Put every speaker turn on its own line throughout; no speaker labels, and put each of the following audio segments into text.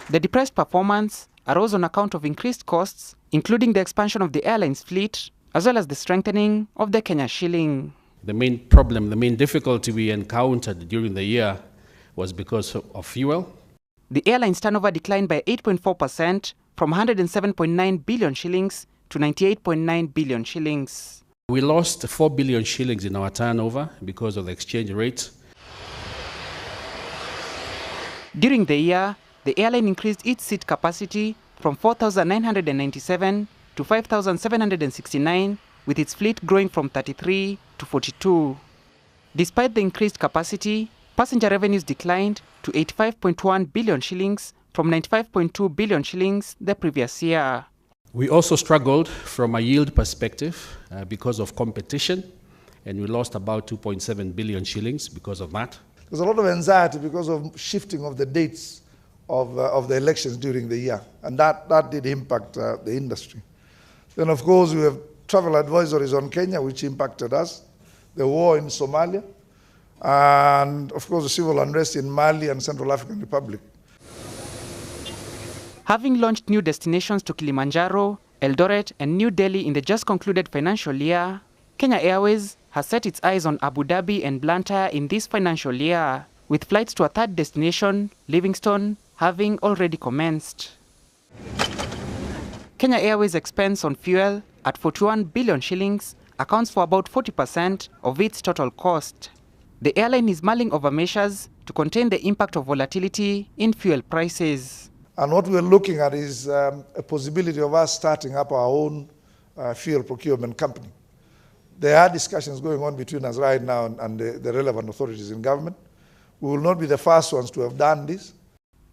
The depressed performance arose on account of increased costs, including the expansion of the airline's fleet, as well as the strengthening of the Kenya shilling.
The main problem, the main difficulty we encountered during the year was because of fuel.
The airline's turnover declined by 8.4% from 107.9 billion shillings to 98.9 billion shillings.
We lost 4 billion shillings in our turnover because of the exchange rate.
During the year, the airline increased its seat capacity from 4,997 to 5,769, with its fleet growing from 33 to 42. Despite the increased capacity, passenger revenues declined to 85.1 billion shillings from 95.2 billion shillings the previous year.
We also struggled from a yield perspective because of competition, and we lost about 2.7 billion shillings because of that.
There's a lot of anxiety because of shifting of the dates of the elections during the year, and that did impact the industry. Then, of course, we have travel advisories on Kenya, which impacted us, the war in Somalia, and, of course, the civil unrest in Mali and Central African Republic.
Having launched new destinations to Kilimanjaro, Eldoret, and New Delhi in the just concluded financial year, Kenya Airways has set its eyes on Abu Dhabi and Blantyre in this financial year, with flights to a third destination, Livingstone, having already commenced. Kenya Airways' expense on fuel at 41 billion shillings accounts for about 40% of its total cost. The airline is mulling over measures to contain the impact of volatility in fuel prices.
And what we're looking at is a possibility of us starting up our own fuel procurement company. There are discussions going on between us right now and the relevant authorities in government. We will not be the first ones to have done this.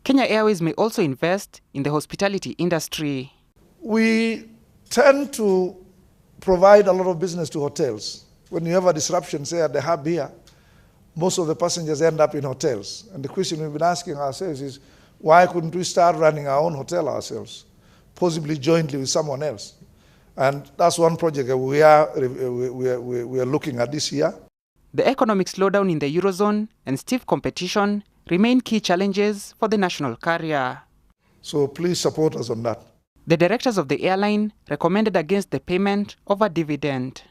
Kenya Airways may also invest in the hospitality industry.
We tend to provide a lot of business to hotels. When you have a disruption, say at the hub here, most of the passengers end up in hotels. And the question we've been asking ourselves is, why couldn't we start running our own hotel ourselves, possibly jointly with someone else? And that's one project that we are looking at this year.
The economic slowdown in the Eurozone and stiff competition remain key challenges for the national carrier.
So please support us on that.
The directors of the airline recommended against the payment of a dividend.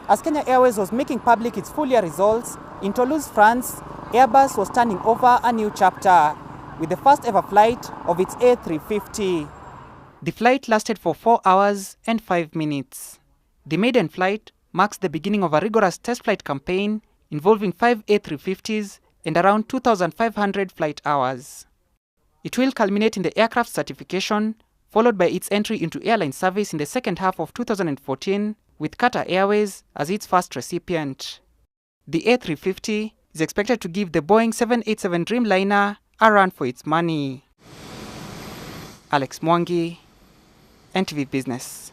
As Kenya Airways was making public its full-year results, in Toulouse, France, Airbus was turning over a new chapter with the first ever flight of its A350. The flight lasted for 4 hours and 5 minutes. The maiden flight marks the beginning of a rigorous test flight campaign involving 5 A350s and around 2,500 flight hours. It will culminate in the aircraft certification, followed by its entry into airline service in the second half of 2014, with Qatar Airways as its first recipient. The A350 is expected to give the Boeing 787 Dreamliner a run for its money. Alex Mwangi, NTV Business.